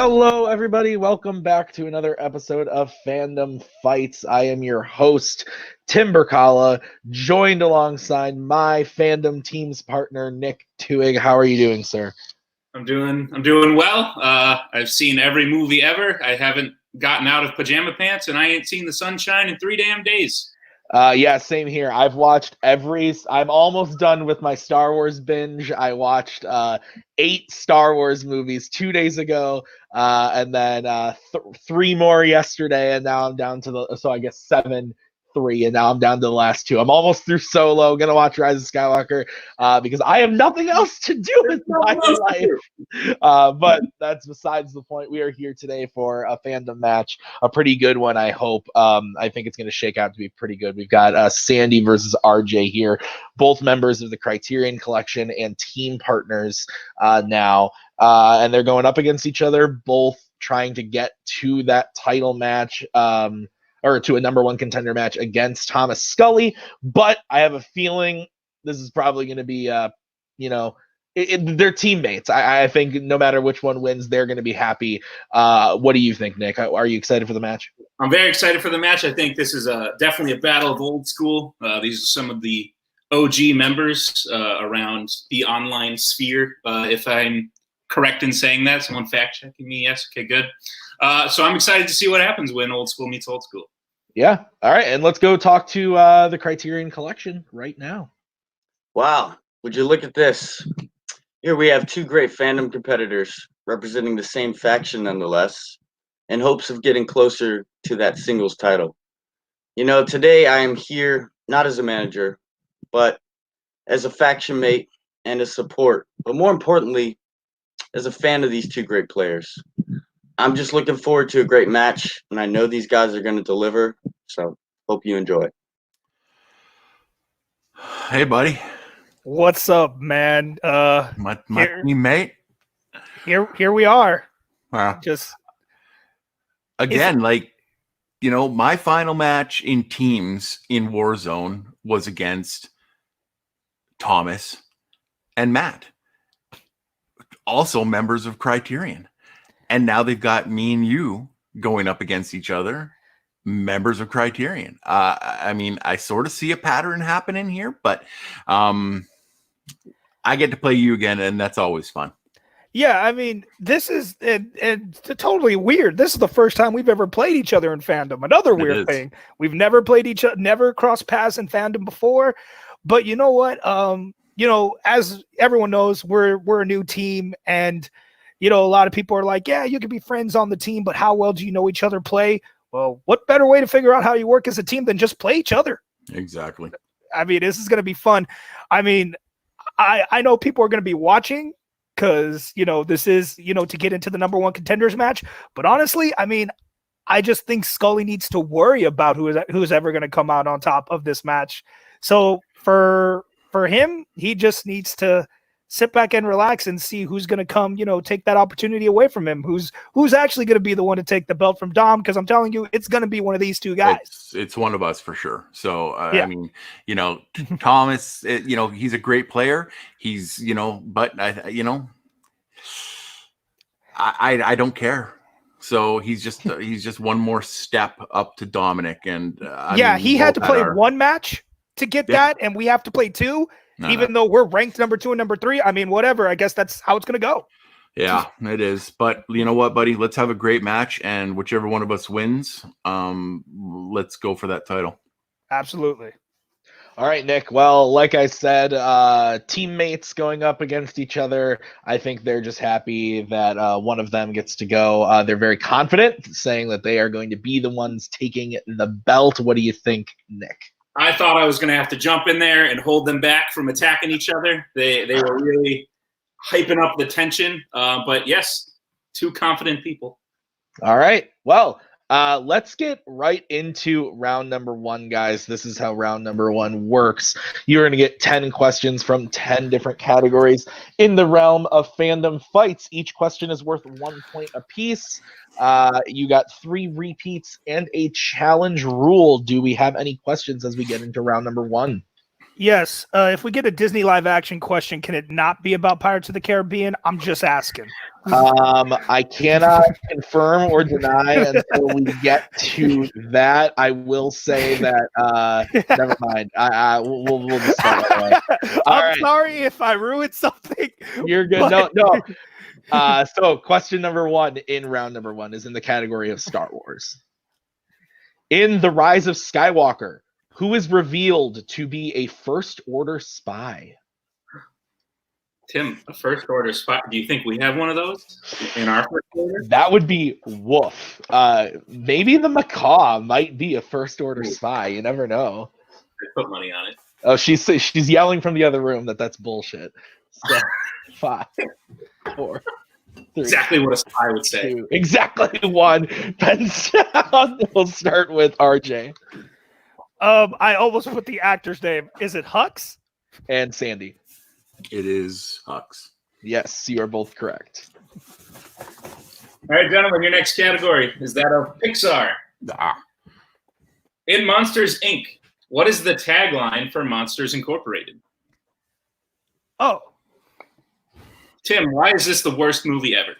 Hello, everybody. Welcome back to another episode of Fandom Fights. I am your host, Tim Brzakala, joined alongside my fandom team's partner, Nick Tuig. How are you doing, sir? I'm doing well. I've seen every movie ever. I haven't gotten out of pajama pants, and I ain't seen the sunshine in 3 damn days. Yeah, same here. I'm almost done with my Star Wars binge. I watched 8 Star Wars movies 2 days ago, and then 3 more yesterday, and now I'm down to I guess 7, 3, and now I'm down to the last 2. I'm almost through Solo. Gonna watch Rise of Skywalker because I have nothing else to do with my life. But that's besides the point. We are here today for a fandom match, a pretty good one, I hope. I think it's going to shake out to be pretty good. We've got Sandy versus RJ here, both members of the Criterion Collection and team partners now, and they're going up against each other, both trying to get to that title match, or to a number 1 contender match against Thomas Scully. But I have a feeling this is probably going to be, they're teammates. I think no matter which one wins, they're going to be happy. What do you think, Nick? Are you excited for the match? I'm very excited for the match. I think this is definitely a battle of old school. These are some of the OG members around the online sphere. If I'm correct in saying that, someone fact checking me. Yes. Okay, good. So I'm excited to see what happens when old school meets old school. Yeah. All right. And let's go talk to the Criterion Collection right now. Wow. Would you look at this? Here we have 2 great fandom competitors representing the same faction nonetheless, in hopes of getting closer to that singles title. Today I am here not as a manager, but as a faction mate and a support, but more importantly, as a fan of these 2 great players. I'm just looking forward to a great match, and I know these guys are going to deliver, so hope you enjoy. Hey, buddy. What's up, man? My teammate. Here we are. Wow. Just again, my final match in teams in Warzone was against Thomas and Matt, also members of Criterion. And now they've got me and you going up against each other, members of Criterion. I sort of see a pattern happening here, but I get to play you again, and that's always fun. Yeah, this is and totally weird. This is the first time we've ever played each other in fandom. Another weird thing. We've never played each other, never crossed paths in fandom before. But you know what? As everyone knows, we're a new team, and a lot of people are like, yeah, you can be friends on the team, but how well do you know each other play? Well, what better way to figure out how you work as a team than just play each other? Exactly. This is going to be fun. I know people are going to be watching because, this is, to get into the number 1 contenders match. But honestly, I just think Scully needs to worry about who's ever going to come out on top of this match. So for him, he just needs to sit back and relax and see who's going to come, take that opportunity away from him. Who's actually going to be the one to take the belt from Dom? Because I'm telling you, it's going to be one of these 2 guys. It's one of us for sure. So, yeah. Thomas, he's a great player. He's, but I don't care. So he's just one more step up to Dominic. And he had to play 1 match to get that. And we have to play 2. Even though we're ranked number 2 and number 3, whatever. I guess that's how it's going to go. Yeah, it is. But you know what, buddy? Let's have a great match, and whichever one of us wins, let's go for that title. Absolutely. All right, Nick. Well, like I said, teammates going up against each other. I think they're just happy that one of them gets to go. They're very confident, saying that they are going to be the ones taking the belt. What do you think, Nick? I thought I was going to have to jump in there and hold them back from attacking each other. They were really hyping up the tension. But yes, 2 confident people. All right. Well, let's get right into round number 1, guys. This is how round number 1 works. You're going to get 10 questions from 10 different categories in the realm of fandom fights. Each question is worth 1 point apiece. You got 3 repeats and a challenge rule. Do we have any questions as we get into round number 1? Yes. If we get a Disney live action question, can it not be about Pirates of the Caribbean? I'm just asking. I cannot confirm or deny until we get to that. I will say that. Never mind. We'll just start that way. I'm sorry if I ruined something. You're good. But... No. So question number 1 in round number 1 is in the category of Star Wars. In The Rise of Skywalker, who is revealed to be a First Order spy? Tim, a First Order spy. Do you think we have one of those in our First Order? That would be woof. Maybe the macaw might be a First Order spy. You never know. I put money on it. Oh, she's yelling from the other room that's bullshit. So, 5, 4, 3. Exactly what a spy would say. 2, exactly 1. Pens down. We'll start with RJ. I almost put the actor's name. Is it Hux? And Sandy. It is Hux. Yes, you are both correct. All right, gentlemen, your next category is that of Pixar. In Monsters, Inc., what is the tagline for Monsters Incorporated? Oh. Tim, why is this the worst movie ever?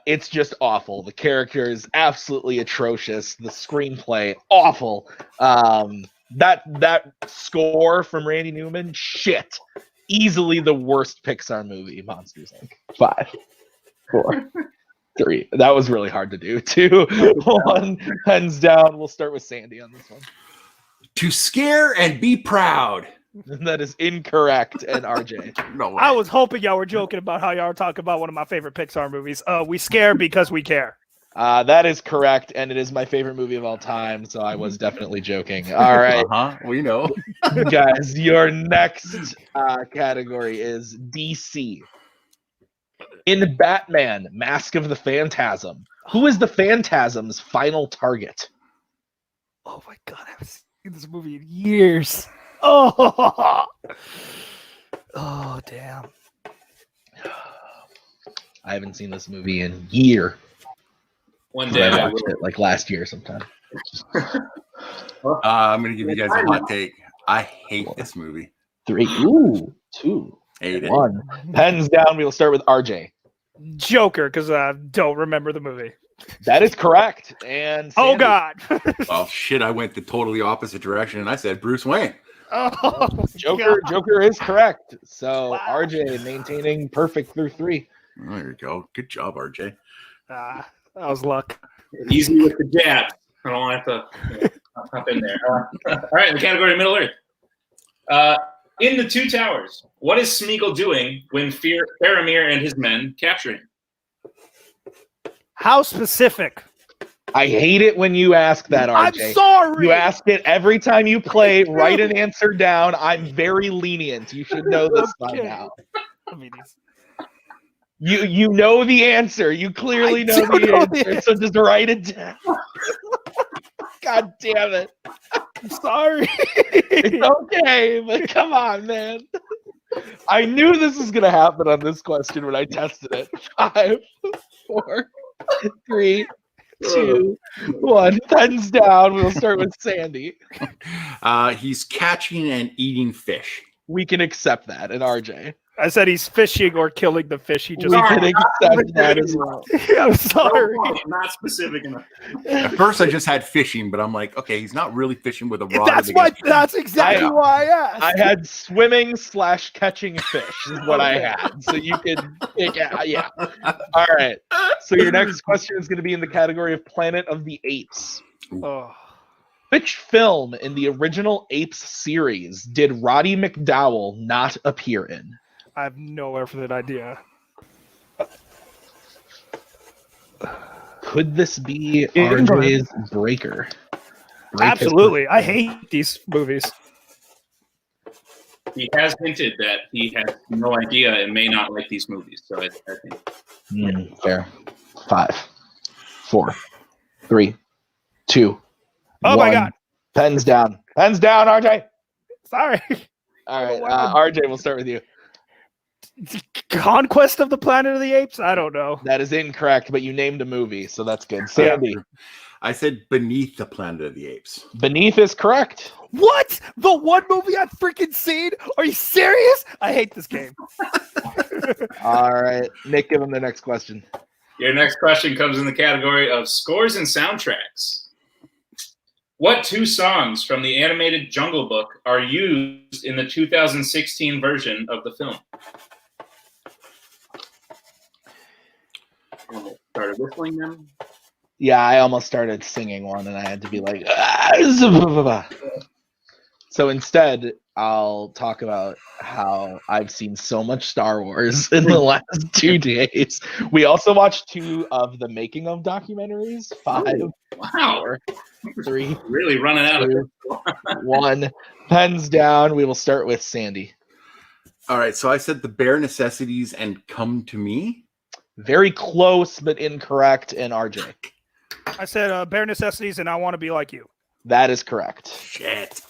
It's just awful. The character is absolutely atrocious. The screenplay, awful. That score from Randy Newman, shit. Easily the worst Pixar movie, Monsters Inc. 5, 4, 3. That was really hard to do. 2, 1. Hands down. We'll start with Sandy on this one. To scare and be proud. That is incorrect. And RJ. No way. I was hoping y'all were joking about how y'all were talking about one of my favorite Pixar movies. We scare because we care. That is correct, and it is my favorite movie of all time, so I was definitely joking. All right. We know. Guys, your next category is DC. In Batman, Mask of the Phantasm, who is the Phantasm's final target? Oh my god, I haven't seen this movie in years. Oh, damn. I haven't seen this movie in a year. One day I watched it like last year sometime. I'm going to give you guys a hot take. I hate this movie. 3. Ooh. 2. Hate it. 1. Pens down. We will start with RJ. Joker, because I don't remember the movie. That is correct. And Sandy. Oh god. Oh shit! I went the totally opposite direction, and I said Bruce Wayne. Oh, Joker. God. Joker is correct. So Wow. RJ maintaining perfect through 3. Oh, there you go. Good job, RJ. That was luck. Easy with the jab. I don't have to hop in there. All right, in the category Middle Earth. In the Two Towers, what is Smeagol doing when Faramir and his men capture him? How specific? I hate it when you ask that, RJ. I'm sorry. You ask it every time you play. Write an answer down. I'm very lenient. You should know this by Okay. now. I mean, You know the answer. You clearly I know do the know answer. the So just write it down. God damn it. I'm sorry. It's okay, but come on, man. I knew this was gonna happen on this question when I tested it. 5, 4, 3, 2, 1. Pens down. We'll start with Sandy. He's catching and eating fish. We can accept that. And RJ. I said he's fishing or killing the fish. He just. We can accept that as well. I'm sorry. Not specific enough. At first, I just had fishing, but I'm like, okay, he's not really fishing with a rod. That's exactly why I asked. I had swimming / catching fish is what I had. So you can, yeah. All right. So your next question is going to be in the category of Planet of the Apes. Oh. Which film in the original Apes series did Roddy McDowell not appear in? I have no effing idea. Could this be Yeah, go RJ's Breaker? Absolutely. I hate these movies. He has hinted that he has no idea and may not like these movies. So I think. Fair. 5, 4, 3, 2. Oh my 1. God. Pens down. Pens down, RJ. Sorry. All right. Wow. RJ, we'll start with you. Conquest of the Planet of the Apes? I don't know. That is incorrect, but you named a movie, so that's good. Sandy. I said Beneath the Planet of the Apes. Beneath is correct. What? The one movie I've freaking seen? Are you serious? I hate this game. All right, Nick, give him the next question. Your next question comes in the category of scores and soundtracks. What 2 songs from the animated Jungle Book are used in the 2016 version of the film? Started whistling them. Yeah, I almost started singing one, and I had to be like, So instead, I'll talk about how I've seen so much Star Wars in the last 2 days. We also watched 2 of the making of documentaries. 5, Wow. 4, 3, Really running out of 2, 1. Pens down. We will start with Sandy. All right, so I said The Bare Necessities and Come to Me. Very close, but incorrect. And RJ. I said Bare Necessities and I Want to Be Like You. That is correct. Shit.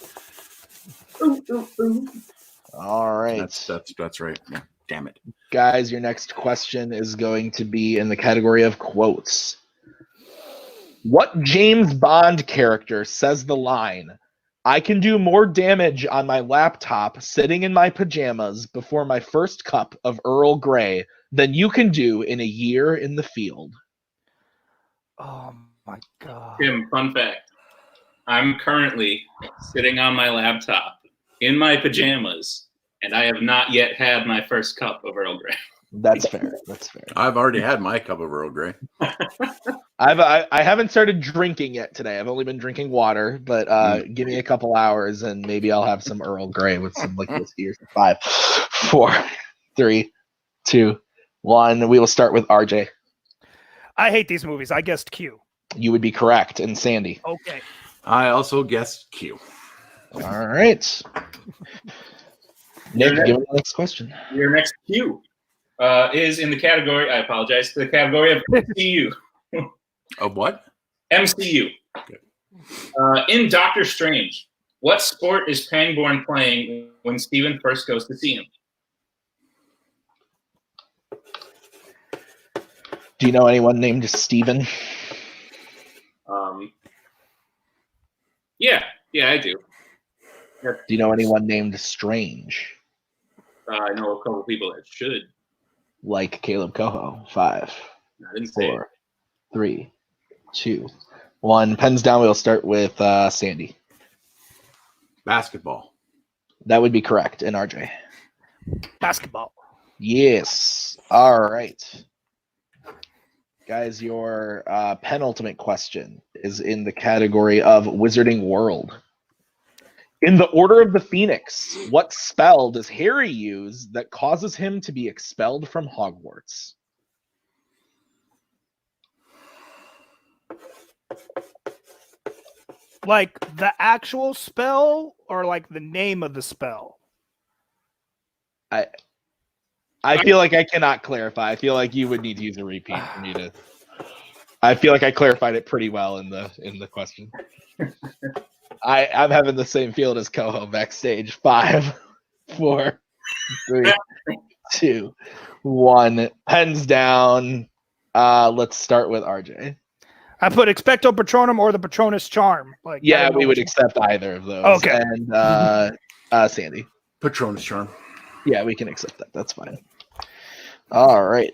All right. That's right. Yeah. Damn it. Guys, your next question is going to be in the category of quotes. What James Bond character says the line, "I can do more damage on my laptop sitting in my pajamas before my first cup of Earl Grey than you can do in a year in the field"? Oh my God. Tim, fun fact. I'm currently sitting on my laptop in my pajamas, and I have not yet had my first cup of Earl Grey. That's fair. That's fair. I've already had my cup of Earl Grey. I haven't started drinking yet today. I've only been drinking water, but give me a couple hours and maybe I'll have some Earl Grey with some like whiskey or some. 5, 4, 3, 2, 1. We will start with RJ. I hate these movies. I guessed Q. You would be correct. And Sandy. Okay. I also guessed Q. All right. Nick, give me the next question. Your next cue is in the category, I apologize, the category of MCU. Of what? MCU. Okay. In Doctor Strange, what sport is Pangborn playing when Steven first goes to see him? Do you know anyone named Steven? Yeah, I do. Do you know anyone named Strange? I know a couple people that should. Like Kaleb Koho. 5, I didn't say 4, 3, 2, 1. Pens down. We'll start with Sandy. Basketball. That would be correct. And RJ. Basketball. Yes. All right. Guys, your penultimate question is in the category of Wizarding World. In the Order of the Phoenix, what spell does Harry use that causes him to be expelled from Hogwarts? Like the actual spell or like the name of the spell? I feel like I cannot clarify. I feel like you would need to use a repeat for me to. I feel like I clarified it pretty well in the question. I'm having the same field as Koho backstage. 5, 4, 3, 2, 1. Pens down. Let's start with RJ. I put Expecto Patronum or the Patronus Charm. Like, Yeah, we would accept either of those. Okay. And Sandy. Patronus Charm. Yeah, we can accept that. That's fine. All right.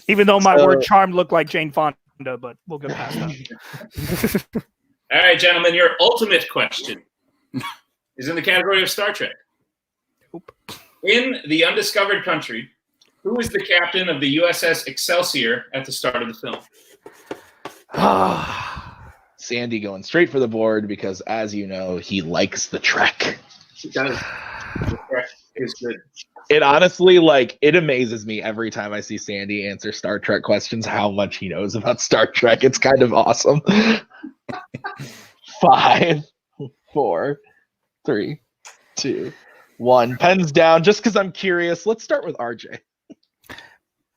Even though my word charm looked like Jane Fonda, but we'll get past that. All right, gentlemen, your ultimate question is in the category of Star Trek. Nope. In The Undiscovered Country, who is the captain of the USS Excelsior at the start of the film? Sandy going straight for the board because, as you know, he likes the Trek. He does. The Trek is good. It honestly, it amazes me every time I see Sandy answer Star Trek questions how much he knows about Star Trek. It's kind of awesome. 5, 4, 3, 2, 1. Pens down. Just because I'm curious, let's start with RJ.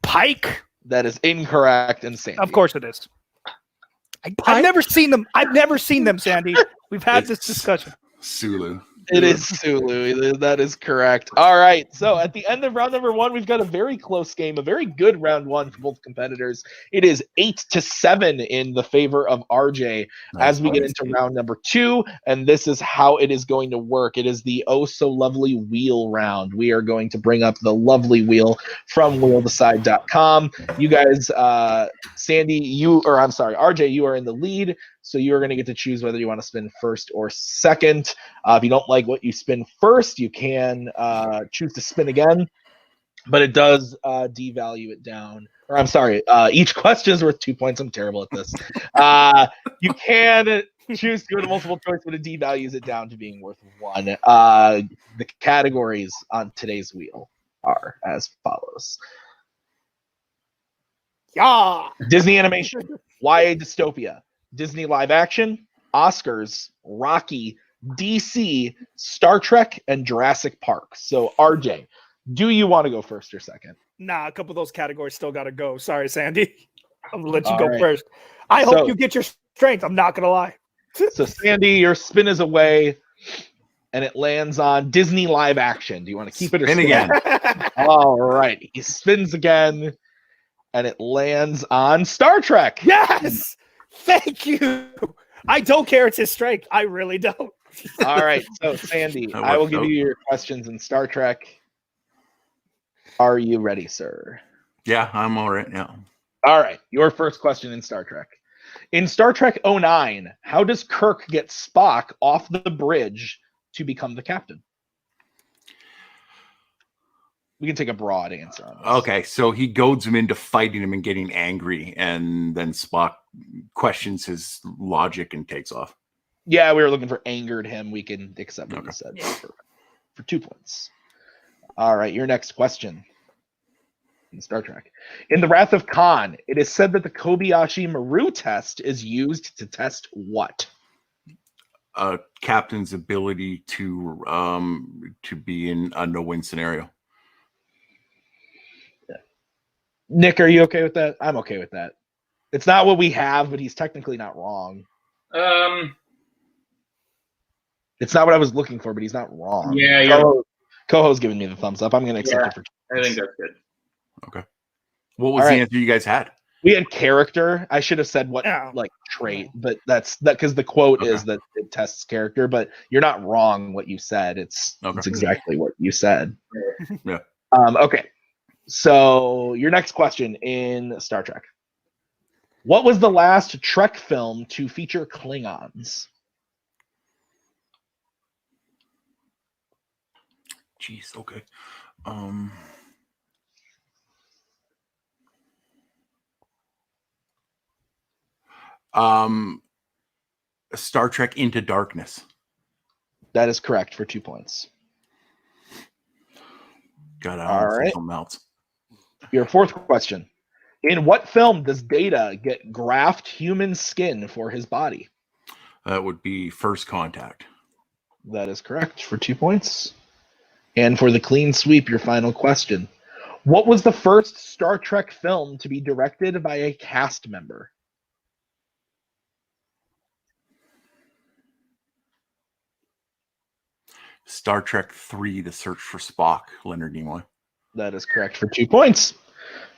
Pike? That is incorrect, and Sandy. Of course it is. I've never seen them. I've never seen them, Sandy. We've had this discussion. Sulu. It is Sulu. That is correct. All right. So at the end of round number 1, we've got a very close game, a very good round 1 for both competitors. It is 8-7 in the favor of RJ as we get into round number 2, and this is how it is going to work. It is the oh so lovely wheel round. We are going to bring up the lovely wheel from wheeltheside.com. You guys, Sandy, RJ, you are in the lead. So you are going to get to choose whether you want to spin first or second. If you don't like what you spin first, you can choose to spin again, but it does devalue it down. Or I'm sorry, each question is worth 2 points. I'm terrible at this. You can choose to go to multiple choice, but it devalues it down to being worth 1. The categories on today's wheel are as follows. Yeah. Disney animation, YA dystopia, Disney live action, Oscars, Rocky, DC, Star Trek, and Jurassic Park. So, RJ, do you want to go first or second? Nah, a couple of those categories still got to go. Sorry, Sandy. I'm going to let you All go right. first. I hope you get your strength. I'm not going to lie. So, Sandy, your spin is away, and it lands on Disney live action. Do you want to keep it or Spin again? All right. He spins again, and it lands on Star Trek. Yes! Thank you. I don't care. It's his strength. I really don't. All right. So, Sandy, I will give you your questions in Star Trek. Are you ready, sir? Yeah, I'm all right now. All right. Your first question in Star Trek. In Star Trek 09, how does Kirk get Spock off the bridge to become the captain? We can take a broad answer on this. Okay, so he goads him into fighting him and getting angry, and then Spock questions his logic and takes off. Yeah, we were looking for angered him. We can accept what you said for 2 points. All right, your next question in Star Trek. In The Wrath of Khan, it is said that the Kobayashi Maru test is used to test what? A captain's ability to be in a no-win scenario. Nick, are you okay with that? I'm okay with that. It's not what we have, but he's technically not wrong. It's not what I was looking for, but he's not wrong. Yeah, Koho's giving me the thumbs up. I'm going to accept it for 2 I think that's good. Okay. What was the answer you guys had? We had character. I should have said what trait, but that's because the quote is that it tests character. But you're not wrong. What you said, it's exactly what you said. Yeah. Okay. So your next question in Star Trek. What was the last Trek film to feature Klingons? Jeez. Okay. Star Trek Into Darkness. That is correct for 2 points. Got All right. something else. Your fourth question. In what film does Data get graft human skin for his body? That would be First Contact. That is correct for 2 points. And for the clean sweep, your final question. What was the first Star Trek film to be directed by a cast member? Star Trek 3, The Search for Spock, Leonard Nimoy. That is correct for 2 points.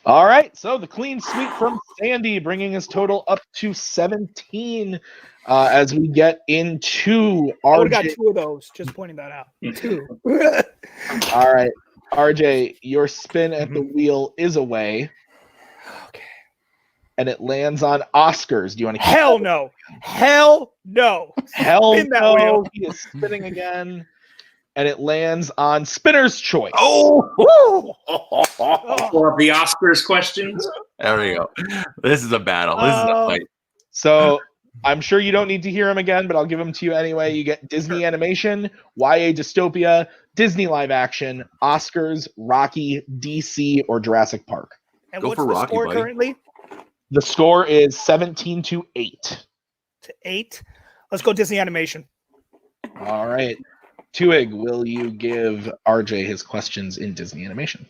All right, so the clean sweep from Sandy, bringing his total up to 17 as we get into RJ. I would have got 2 of those, just pointing that out. 2. All right, RJ, your spin at the wheel is away. Okay. And it lands on Oscars. Do you want to keep Hell no. Hell no. Hell Spin that no. wheel. He is spinning again. And it lands on Spinner's Choice. Oh! For the Oscars questions. There we go. This is a battle. This is a fight. So I'm sure you don't need to hear them again, but I'll give them to you anyway. You get Disney animation, YA dystopia, Disney live action, Oscars, Rocky, DC, or Jurassic Park. And Go what's for the Rocky, score buddy. currently? The score is 17-8. To 8. Let's go Disney animation. All right. Tuig, will you give RJ his questions in Disney animation?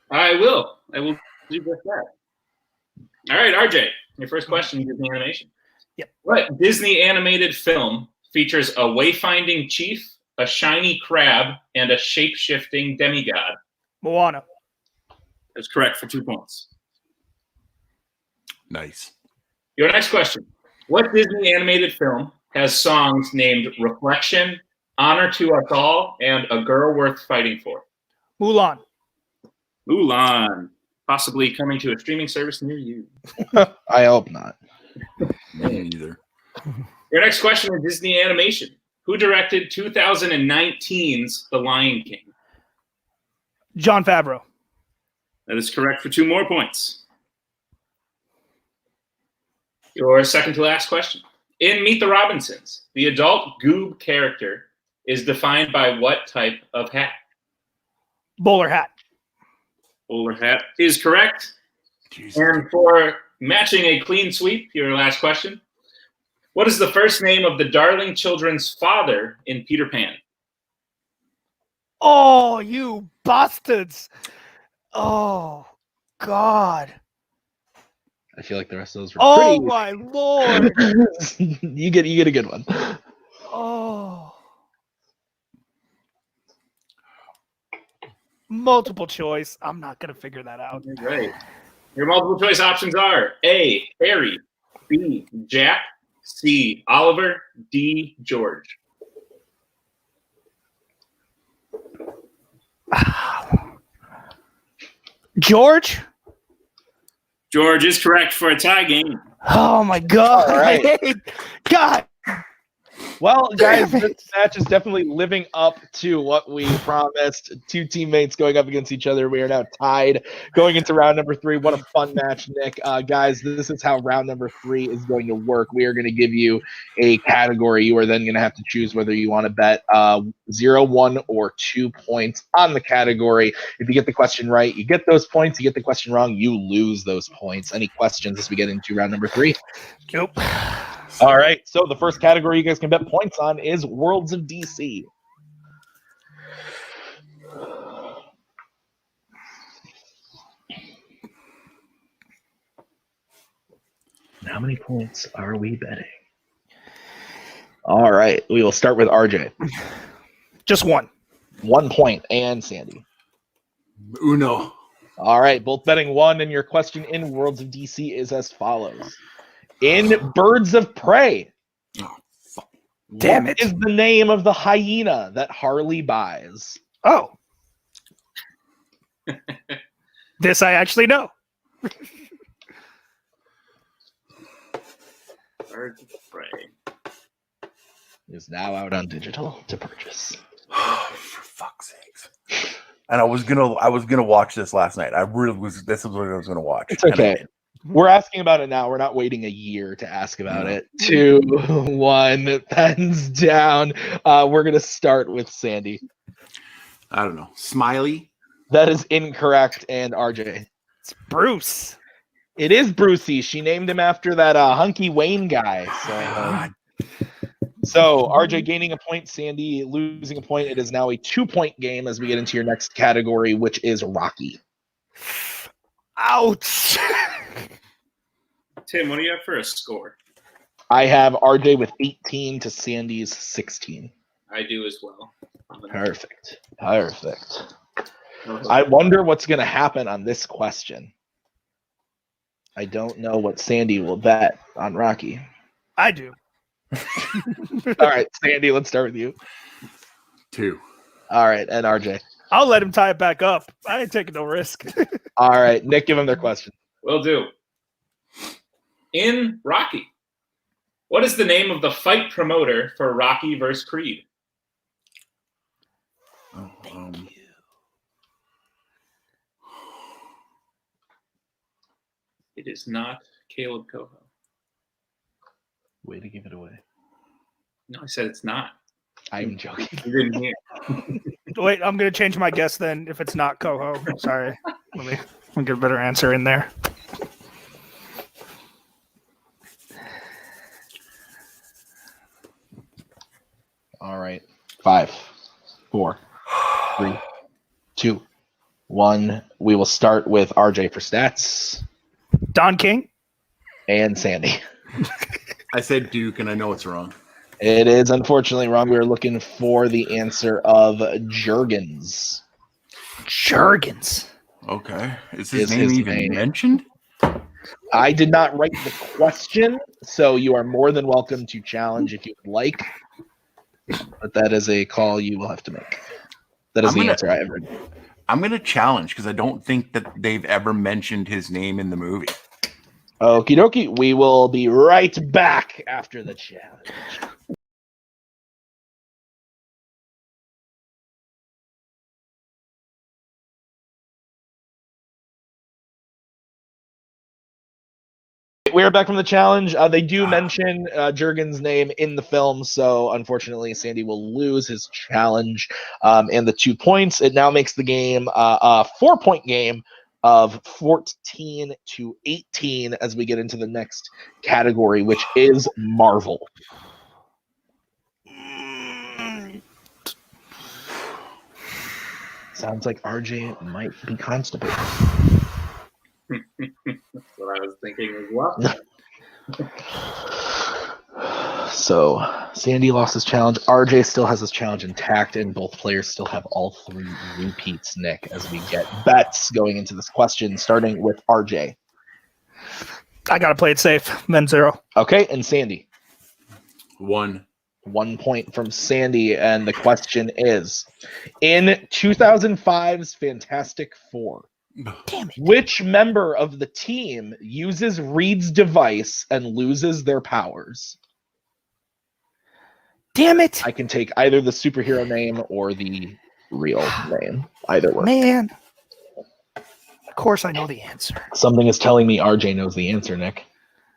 I will. I will do just that. All right, RJ, your first question, Disney animation. Yep. What Disney animated film features a wayfinding chief, a shiny crab, and a shape-shifting demigod? Moana. That's correct for 2 points. Nice. Your next question. What Disney animated film has songs named Reflection, Honor to Us All, and A Girl Worth Fighting For? Mulan. Mulan. Possibly coming to a streaming service near you. I hope not. Me neither. Your next question is Disney animation. Who directed 2019's The Lion King? Jon Favreau. That is correct for 2 more points. Your second to last question. In Meet the Robinsons, the adult Goob character is defined by what type of hat? Bowler hat. Bowler hat is correct. Jesus. And for matching a clean sweep, your last question. What is the first name of the darling children's father in Peter Pan? Oh, you bastards. Oh, God. I feel like the rest of those were Oh, pretty. my Lord. you get a good one. Oh. Multiple choice. I'm not going to figure that out. Right. Your multiple choice options are A, Harry, B, Jack, C, Oliver, D, George. George? George is correct for a tie game. Oh, my God. All right. I hate God. Well, guys, this match is definitely living up to what we promised. 2 teammates going up against each other. We are now tied going into round number 3. What a fun match, Nick. Guys, this is how round number 3 is going to work. We are going to give you a category. You are then going to have to choose whether you want to bet 0, 1, or 2 points on the category. If you get the question right, you get those points. You get the question wrong, you lose those points. Any questions as we get into round number 3? Nope. All right, so the first category you guys can bet points on is Worlds of DC. How many points are we betting? All right, we will start with RJ. Just one. 1 point, and Sandy. Uno. All right, both betting 1, and your question in Worlds of DC is as follows. In Birds of Prey, Oh, fuck. Damn what it. is the name of the hyena that Harley buys? Oh. This I actually know. Birds of Prey. Is now out on digital to purchase. For fuck's sakes. And I was gonna watch this last night. I really was. This is what I was gonna watch. It's okay. We're asking about it now. We're not waiting a year to ask about it. 2, 1, pens down. We're gonna start with Sandy. I don't know. Smiley. That is incorrect. And RJ. It's Bruce. It is Brucey. She named him after that hunky Wayne guy. God. So RJ gaining a point, Sandy losing a point. It is now a 2-point game as we get into your next category, which is Rocky. Ouch. Tim, what do you have for a score? I have RJ with 18 to Sandy's 16. I do as well. Perfect. I wonder what's going to happen on this question. I don't know what Sandy will bet on Rocky. I do. All right, Sandy, let's start with you. 2. All right, and RJ. I'll let him tie it back up. I ain't taking no risk. All right, Nick, give him their question. Will do. In Rocky, what is the name of the fight promoter for Rocky vs. Creed? It is not Kaleb Koho. Way to give it away. No, I said it's not. I'm joking. You didn't hear. Wait, I'm going to change my guess then if it's not Koho. Sorry. Let me get a better answer in there. All right. 5, 4, 3, 2, 1. We will start with RJ for stats Don King? and Sandy. I said Duke, and I know it's wrong. It is unfortunately wrong. We were looking for the answer of Jurgens. Jurgens. Okay. Is Is his name his even name. mentioned? I did not write the question, so you are more than welcome to challenge if you would like. But that is a call you will have to make. That is the answer I have written. I'm going to challenge because I don't think that they've ever mentioned his name in the movie. Okie dokie. We will be right back after the challenge. We are back from the challenge. They do mention Jurgens' name in the film, so unfortunately, Sandy will lose his challenge and the 2 points. It now makes the game a 4-point game of 14-18 as we get into the next category, which is Marvel. Sounds like RJ might be constipated. That's what I was thinking as well. So Sandy lost his challenge. RJ still has his challenge intact, and both players still have all 3 repeats, Nick, as we get bets going into this question, starting with RJ. I got to play it safe. Men 0. Okay, and Sandy. 1. 1 point from Sandy, and the question is, in 2005's Fantastic Four, Damn it. which member of the team uses Reed's device and loses their powers? Damn it. I can take either the superhero name or the real name. Either works. Man. Of course I know the answer. Something is telling me RJ knows the answer, Nick.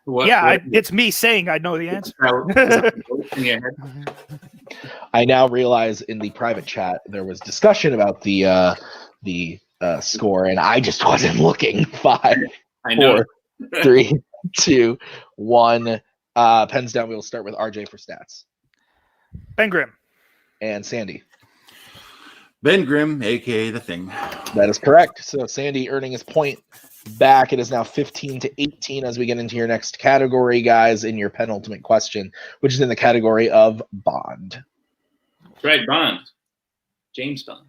It's me saying I know the answer. In your head? I now realize in the private chat there was discussion about the score, and I just wasn't looking. 5, I know. 4, 3, 2, 1. Pens down. We will start with RJ for stats. Ben Grimm. And Sandy. Ben Grimm, a.k.a. The Thing. That is correct. So Sandy earning his point back. It is now 15-18 as we get into your next category, guys, in your penultimate question, which is in the category of Bond. That's right, Bond. James Bond.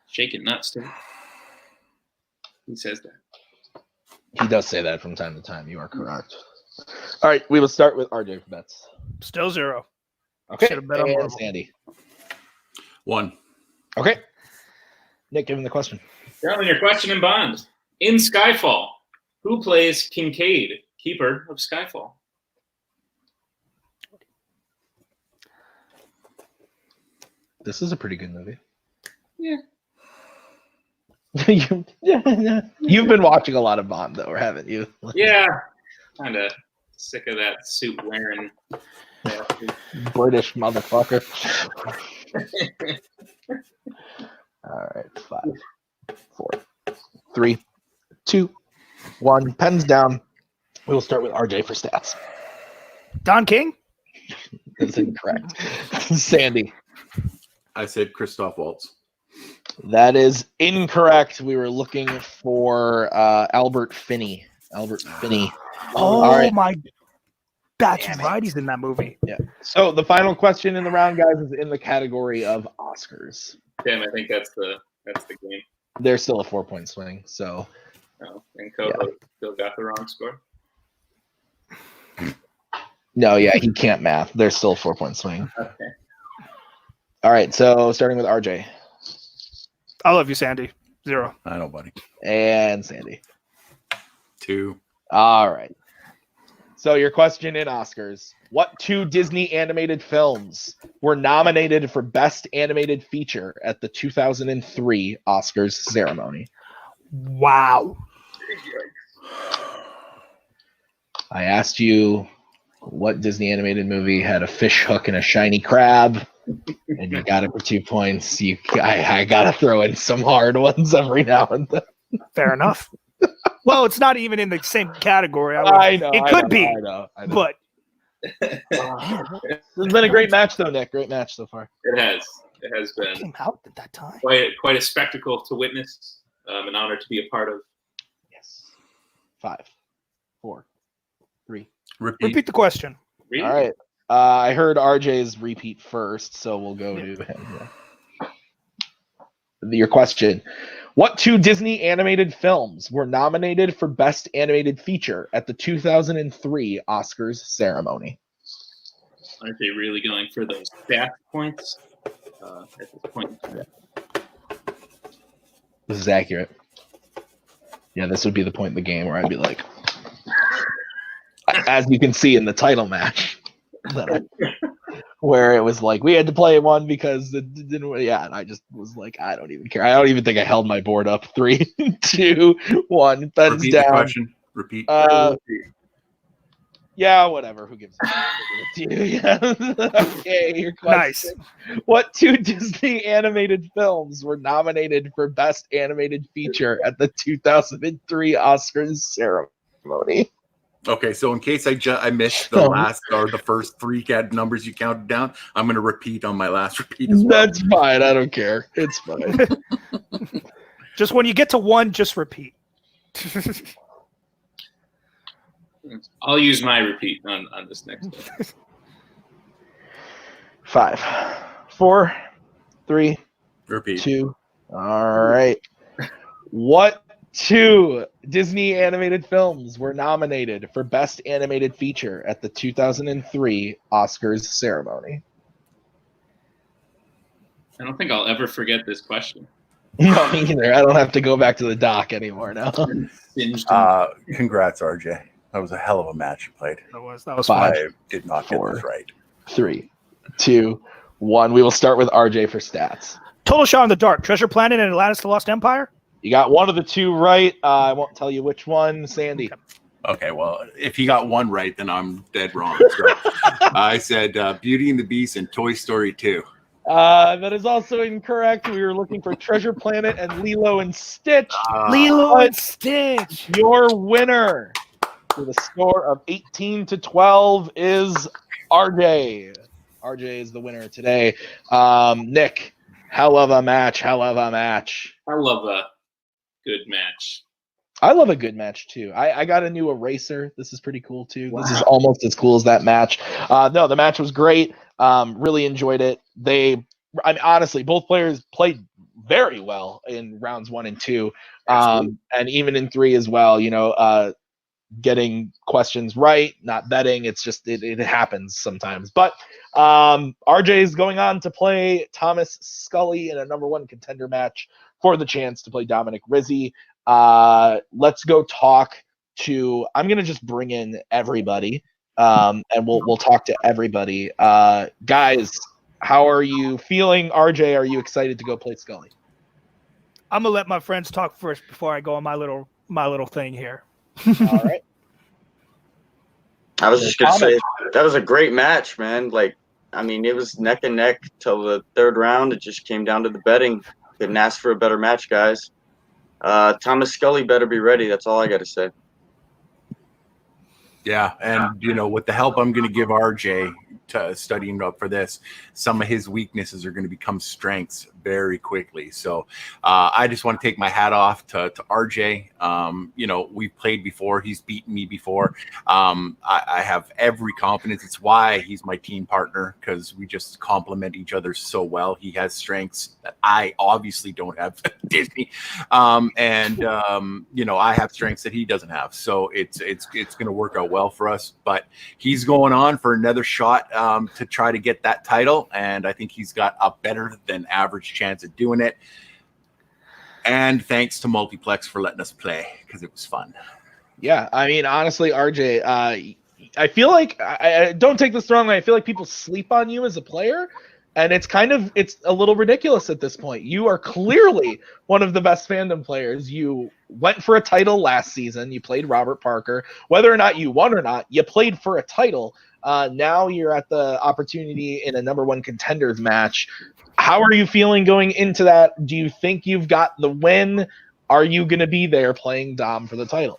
Shaking nuts, too. He says that. He does say that from time to time. You are correct. All right, we will start with RJ for bets. Still 0. Okay, Should've bet on and Marvel. Sandy. 1. Okay. Nick, give him the question. Gentlemen, your question in Bond. In Skyfall, who plays Kincaid, keeper of Skyfall? This is a pretty good movie. Yeah. You've been watching a lot of Bond, though, haven't you? Yeah. Kind of sick of that suit wearing. British motherfucker. All right, 5, 4, 3, 2, 1. Pens down. We will start with RJ for stats. Don King? That's incorrect. Sandy. I said Christoph Waltz. That is incorrect. We were looking for Albert Finney. Albert Finney. Oh, All right. my. That's Damn it. right. He's in that movie. Yeah. So the final question in the round, guys, is in the category of Oscars. Tim, I think that's the game. There's still a 4-point swing. So Oh, and Koho still got the wrong score. no, yeah, he can't math. There's still a 4-point swing. Okay. All right. So starting with RJ I love you, Sandy. 0. I know, buddy. and Sandy. 2. All right. So your question in Oscars. What 2 Disney animated films were nominated for Best Animated Feature at the 2003 Oscars ceremony? Wow. I asked you what Disney animated movie had a fish hook and a shiny crab, and you got it for 2 points. I got to throw in some hard ones every now and then. Fair enough. Well, it's not even in the same category. I know. It I could know, be, I know. but This has been a great match, though, Nick. Great match so far. It has it been came out at that time. quite a spectacle to witness. An honor to be a part of. Yes. 5, 4, 3. Repeat. Repeat the question. Really? All right. I heard RJ's repeat first, so we'll go to him. Your question. What 2 Disney animated films were nominated for Best Animated Feature at the 2003 Oscars ceremony? Aren't they really going for those stat points at this point? This is accurate. Yeah, this would be the point in the game where I'd be like, as you can see in the title match, where it was like we had to play one because it didn't. Yeah, and I just was like, I don't even care. I don't even think I held my board up. 3, 2, 1. Thumbs Repeat down. the question. Repeat. Yeah, whatever. Who gives a shit? Yeah. Okay, your question. Nice. What 2 Disney animated films were nominated for Best Animated Feature at the 2003 Oscars ceremony? Okay, so in case I missed the last or the first 3 numbers you counted down, I'm going to repeat on my last repeat as well. That's fine. I don't care. It's fine. Just when you get to 1, just repeat. I'll use my repeat on this next one. 5, 4, 3, Repeat. 2. All right. What 2 Disney animated films were nominated for Best Animated Feature at the 2003 Oscars ceremony? I don't think I'll ever forget this question. No, me either. I don't have to go back to the doc anymore now. Congrats, RJ. That was a hell of a match you played. That was fun. 5, I did not get this right. 3, 2, 1. We will start with RJ for stats. Total shot in the dark. Treasure Planet and Atlantis: The Lost Empire. You got one of the 2 right. I won't tell you which one. Sandy. Okay, well, if he got 1 right, then I'm dead wrong. So I said Beauty and the Beast and Toy Story 2. That is also incorrect. We were looking for Treasure Planet and Lilo and Stitch. Lilo and Stitch. Your winner with a score of 18-12 is RJ. RJ is the winner today. Nick, hell of a match. I love a good match. I love a good match too. I got a new eraser. This is pretty cool too. Wow. This is almost as cool as that match. No, the match was great. Really enjoyed it. Honestly, both players played very well in rounds 1 and 2, and even in 3 as well. You know, getting questions right, not betting. It's just it happens sometimes. But RJ is going on to play Thomas Scully in a number 1 contender match for the chance to play Dominic Rizzi. Let's go talk to. I'm gonna just bring in everybody, and we'll talk to everybody. Guys, how are you feeling? RJ, are you excited to go play Scully? I'm gonna let my friends talk first before I go on my little thing here. All right. I was just gonna say that was a great match, man. Like, I mean, it was neck and neck till the 3rd round. It just came down to the betting. Couldn't ask for a better match, guys. Thomas Scully better be ready. That's all I got to say. Yeah, and you know, with the help I'm going to give RJ to studying up for this, some of his weaknesses are going to become strengths very quickly. So I just want to take my hat off to RJ. You know, we've played before. He's beaten me before. I have every confidence. It's why he's my team partner, because we just complement each other so well. He has strengths that I obviously don't have, Disney. You know, I have strengths that he doesn't have. So it's going to work out well for us. But he's going on for another shot to try to get that title, and I think he's got a better than average chance at doing it. And thanks to Multiplex for letting us play, because it was fun. Yeah, I mean, honestly, RJ, I feel like I don't take this the wrong way. I feel like people sleep on you as a player, and it's a little ridiculous at this point. You are clearly one of the best fandom players. You went for a title last season. You played Robert Parker. Whether or not you won or not, you played for a title. Now you're at the opportunity in a number 1 contenders match. How are you feeling going into that? Do you think you've got the win? Are you going to be there playing Dom for the title?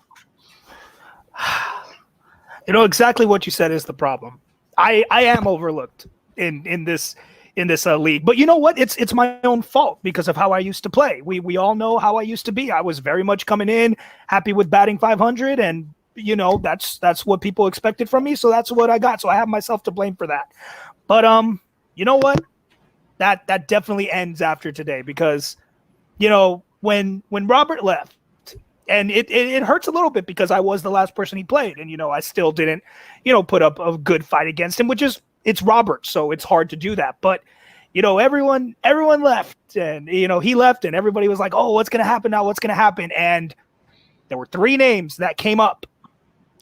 You know, exactly what you said is the problem. I am overlooked in this league, but you know what? It's my own fault because of how I used to play. We all know how I used to be. I was very much coming in happy with batting 500 and you know, that's what people expected from me, so that's what I got. So I have myself to blame for that. But you know what? That definitely ends after today, because, you know, when Robert left, and it hurts a little bit because I was the last person he played, and, you know, I still didn't, you know, put up a good fight against him, which is, it's Robert, so it's hard to do that. But, you know, everyone left, and, you know, he left, and everybody was like, oh, what's going to happen now? What's going to happen? And there were 3 names that came up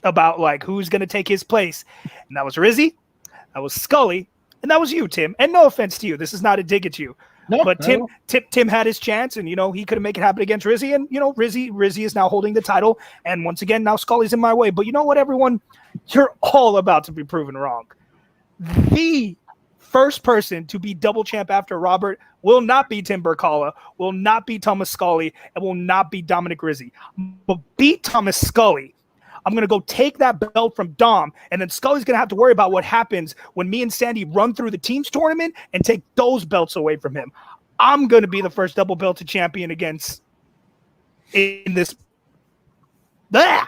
about, like, who's going to take his place. And that was Rizzy, that was Scully, and that was you, Tim. And no offense to you. This is not a dig at you. No, but no. Tim had his chance, and, you know, he couldn't make it happen against Rizzy. And, you know, Rizzy is now holding the title. And once again, now Scully's in my way. But you know what, everyone? You're all about to be proven wrong. The first person to be double champ after Robert will not be Tim Brzakala, will not be Thomas Scully, and will not be Dominic Rizzy. But beat Thomas Scully, I'm going to go take that belt from Dom, and then Scully's going to have to worry about what happens when me and Sandy run through the teams tournament and take those belts away from him. I'm going to be the first double belted champion against in this. Blah!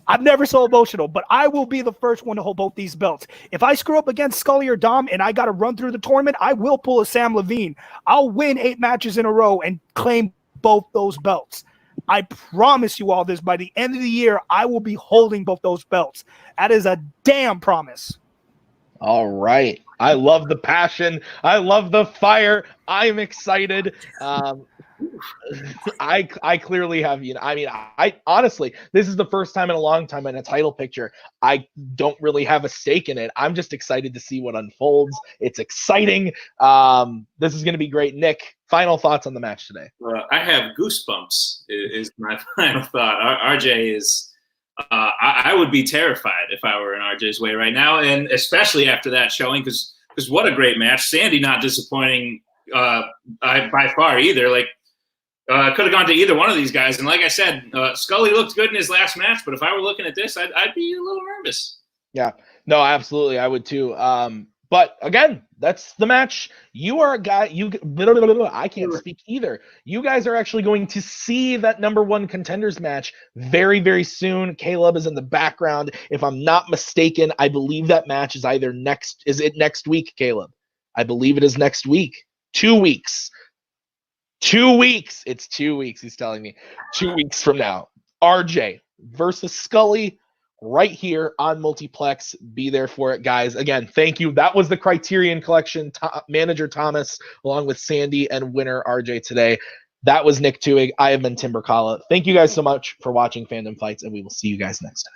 I'm never so emotional, but I will be the first one to hold both these belts. If I screw up against Scully or Dom and I got to run through the tournament, I will pull a Sam Levine. I'll win 8 matches in a row and claim both those belts. I promise you all this, by the end of the year, I will be holding both those belts. That is a damn promise. All right. I love the passion. I love the fire. I'm excited. I clearly have, you know, I mean, I honestly, this is the first time in a long time in a title picture. I don't really have a stake in it. I'm just excited to see what unfolds. It's exciting. This is going to be great. Nick, final thoughts on the match today? I have goosebumps is my final thought. RJ is, I would be terrified if I were in RJ's way right now, and especially after that showing, because what a great match. Sandy not disappointing by far either. Like, could have gone to either one of these guys. And like I said, Scully looked good in his last match, but if I were looking at this, I'd be a little nervous. Yeah, no, absolutely. I would too. But again, that's the match. You are a guy, I can't speak either. You guys are actually going to see that #1 contenders match very, very soon. Kaleb is in the background. If I'm not mistaken, I believe that match is either next week, Kaleb? I believe it is next week. 2 weeks. 2 weeks. It's 2 weeks, he's telling me. 2 weeks from now. RJ versus Scully right here on Multiplex. Be there for it, guys. Again, thank you. That was the Criterion Collection manager Thomas, along with Sandy, and winner RJ today. That was Nick Tuig. I have been Tim Brzakala. Thank you guys so much for watching Fandom Fights, and we will see you guys next time.